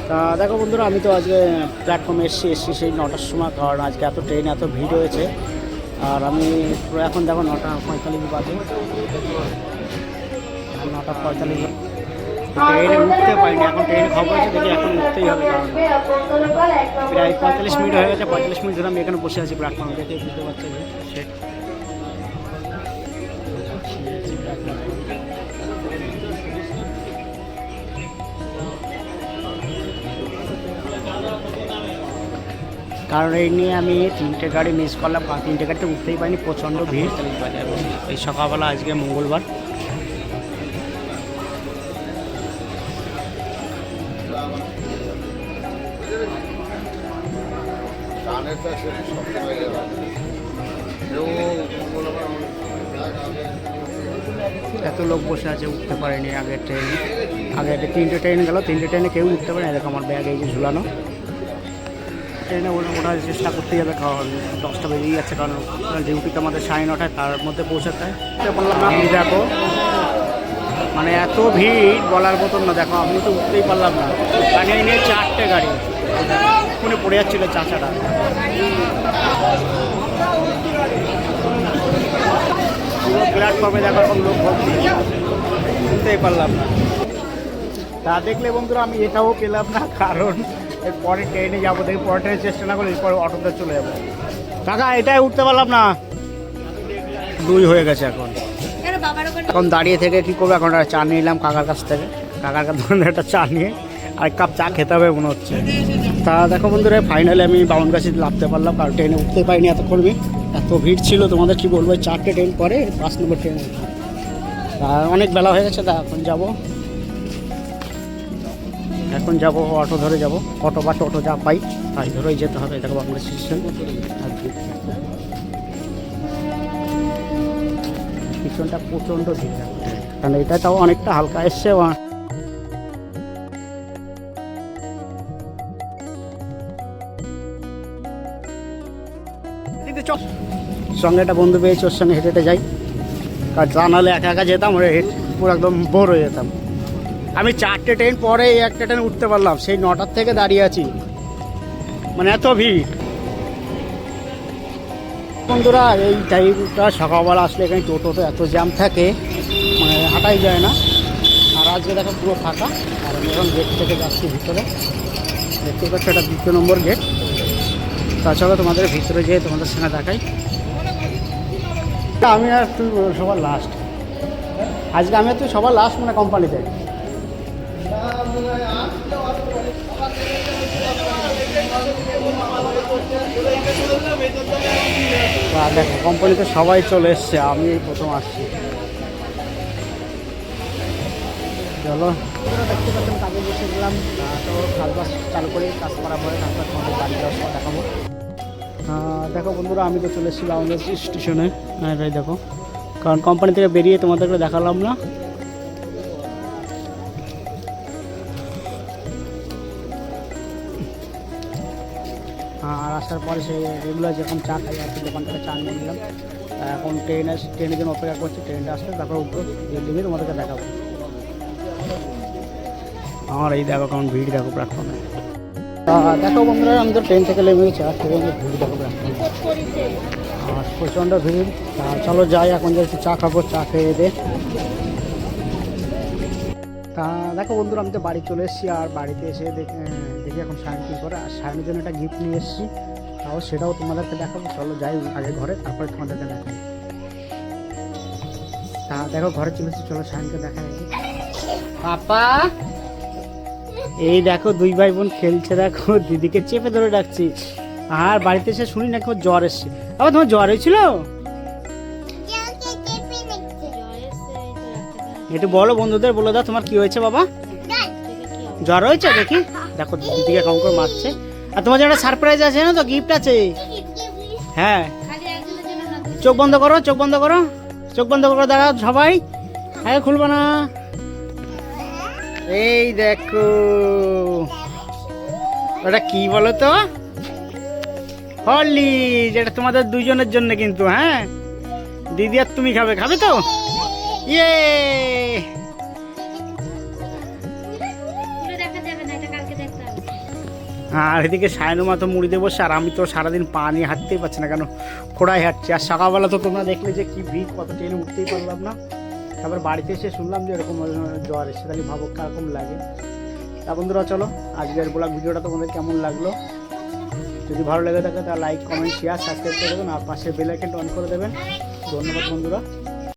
তা দেখো বন্ধুরা, আমি তো আজকে প্ল্যাটফর্মে এসেছি সেই 9টার সময়, কারণ আজকে এত ট্রেন এত ভিড় হয়েছে। আর আমি এখন দেখো 9:45 বাজে, 9:45 ট্রেনে উঠতে পারিনি। এখন ট্রেন খবর আছে, দেখি এখন উঠতেই হবে, কারণ প্রায় 45 মিনিট হয়ে গেছে। 45 মিনিট ধরে আমি এখানে বসে আছি প্ল্যাটফর্মে, দেখে বুঝতে পারছি যে সেট কারণ এই নিয়ে আমি 3টে গাড়ি মিস করলাম, কারণ 3টে গাড়িতে উঠতেই পারিনি, প্রচণ্ড ভিড়। এই সকালবেলা আজকে মঙ্গলবার। এত লোক বসে আছে, উঠতে পারেনি আগের ট্রেনে। আগে 3টে ট্রেন গেল, 3টে ট্রেনে কেউ উঠতে পারে না। এরকম আমার ব্যাগ এই যে ঝুলানো। ট্রেনে ওঠার চেষ্টা করতেই হবে, কারণ 10টা বেরিয়ে যাচ্ছে, কারণ ডিউটিতে আমাদের 9:30, তার মধ্যে পৌঁছাতে হয়। বললাম না, আমি দেখো মানে এত ভিড় বলার মতন না। দেখো আমি তো উঠতেই পারলাম না, কারণ এই নিয়ে 4টে গাড়ি কোনে পড়ে যাচ্ছিলো চাচাটা। পুরো প্ল্যাটফর্মে দেখো এখন লোক ভর্তি, উঠতেই পারলাম না। তা দেখলে বন্ধুরা, আমি এটাও পেলাম না, কারণ পরে ট্রেনে যাবো, দেখি পরে ট্রেনে চেষ্টা না করলে এরপরে অটোতে চলে যাবো। কাকা এটাই উঠতে পারলাম না, 2 হয়ে গেছে। এখন দাঁড়িয়ে থেকে কী করবো, এখন একটা চা নিলাম কাকার কাছ থেকে। কাকার কাছ থেকে একটা চা নিয়ে আর কাপ চা খেতে হবে মনে হচ্ছে। তা দেখো বন্ধুরা, ফাইনালি আমি বাউনগাছি নামতে পারলাম, কারণ ট্রেনে উঠতে পারিনি এতক্ষণ। এত ভিড় ছিল, তোমাদের কি বলবো। 4টে ট্রেন পরে 5 নম্বর ট্রেন। তা অনেক বেলা হয়ে গেছে, তা এখন যাবো অটো ধরে যাব। অটো বা টোটো যা পাই তাই ধরেই যেতে হবে। দেখো বাংলা স্টেশন, পিছনটা প্রচণ্ড ভিড়, কারণ এটা তাও অনেকটা হালকা এসছে। সঙ্গে একটা বন্ধু পেয়েছি, ওর সঙ্গে হেঁটে হেঁটে যাই, কারণ তা নাহলে একা একা যেতাম, পুরো একদম বোর হয়ে যেতাম। আমি 4টে ট্রেন পরে একটা ট্রেন উঠতে পারলাম, সেই 9টার থেকে দাঁড়িয়ে আছি, মানে এত ভিড়। বন্ধুরা, এই টাইমটা সকালবেলা আসলে এখানে টোটোতে এত জ্যাম থাকে, মানে হাঁটাই যায় না। আর আজকে দেখো পুরো ফাঁকা। আর আমি এখন গেট থেকে যাচ্ছি ভিতরে, দেখতে পাচ্ছি এটা 2 নম্বর গেট। তাছাড়া তোমাদের ভিতরে যেয়ে তোমাদের সঙ্গে দেখাই। আমি আর তুই সবার লাস্ট, আজকে আমি আর তুই সবার লাস্ট, মানে কোম্পানিতে। দেখো কোম্পানিতে সবাই চলে এসছে, আমি এই প্রথম আসছি। চলো, দেখতে পাচ্ছেন কাজে বসে গেলাম। তো কাজ বাস চালু করে কাজ করা পরে তারপর তোমাদের বাড়ি যাওয়ার সময় দেখাবো। দেখো বন্ধুরা, আমি তো চলে এসেছিলাম আমাদের স্টেশনে। এটাই দেখো, কারণ কোম্পানি থেকে বেরিয়ে তোমাদেরকে দেখালাম না। আর আসার পরে সেই রেগুলার যেরকম চা খাই আর কি, দোকান থেকে চা নিয়ে নিলাম। এখন ট্রেনের জন্য অপেক্ষা করছি, ট্রেনটা আসলে তারপর উপরে বিল্ডিংয়ে তোমাদেরকে দেখাবো। আমার এই দেখো কেমন ভিড়, দেখো প্ল্যাটফর্মে। দেখো বন্ধুরা, আমি তো ট্রেন থেকে নেমে গেছি, আর ট্রেনে ভিড় দেখো প্ল্যাটফর্মে, আর প্রচণ্ড ভিড়। চলো যাই, এখন যে একটু চা খাবো, চা খেয়ে দে। তা দেখো বন্ধুরা, আমি তো বাড়ি চলে এসেছি। আর বাড়িতে এসে দেখি এখন সায়ন কী করে। আর সায়নের জন্য একটা গিফট নিয়ে এসেছি, তাও সেটাও তোমাদেরকে দেখাবো। চলো যাই আগে ঘরে, তারপরে তোমাদেরকে দেখাই। তা দেখো ঘরে চলে এসেছি, চলো সায়নকে দেখাই। পাপা, এই দেখো 2 ভাই বোন খেলছে, দেখো দিদিকে চেপে ধরে ডাকছি। আর বাড়িতে এসে শুনি নাকি ওর জ্বর এসছে। আবার তোমার জ্বর হয়েছিল? একটু বলো, বন্ধুদের বলে দাও তোমার কি হয়েছে বাবা। জ্বর হয়েছে, দেখি দেখো দিদিকে কেমন করে মারছে। আর তোমার জন্য সারপ্রাইজ আছে না, তো গিফট আছে। হ্যাঁ, চোখ বন্ধ করো, চোখ বন্ধ করো, চোখ বন্ধ করে দাঁড়াও সবাই। হ্যাঁ, খুলবো না। এই দেখো, ওটা কি বলো তো, হরলিক্স। যেটা তোমাদের 2জনের জন্য কিন্তু। হ্যাঁ, দিদি আর তুমি খাবে, খাবে তো? ইয়ে, আর এদিকে সায়নুমা তো মুড়ি দিয়ে বসে, আর আমি তো সারাদিন পা নিয়ে হাঁটতেই পারছি না, কেন খোড়ায় হাঁটছি। আর সকালবেলা তো তোমরা দেখলে যে কি ভিড়, কত ট্রেনে উঠতেই পারলাম না। তারপর বাড়িতে এসে শুনলাম যে এরকম জ্বর এসে, তাহলে ভাবো কীরকম লাগে। তা বন্ধুরা চলো, আজকের ব্লগ ভিডিওটা তোমাদের কেমন লাগলো, যদি ভালো লেগে থাকে তাহলে লাইক কমেন্ট শেয়ার সাবস্ক্রাইব করে দেবেন, আর পাশে বেল আইকনটা অন করে দেবেন। ধন্যবাদ বন্ধুরা।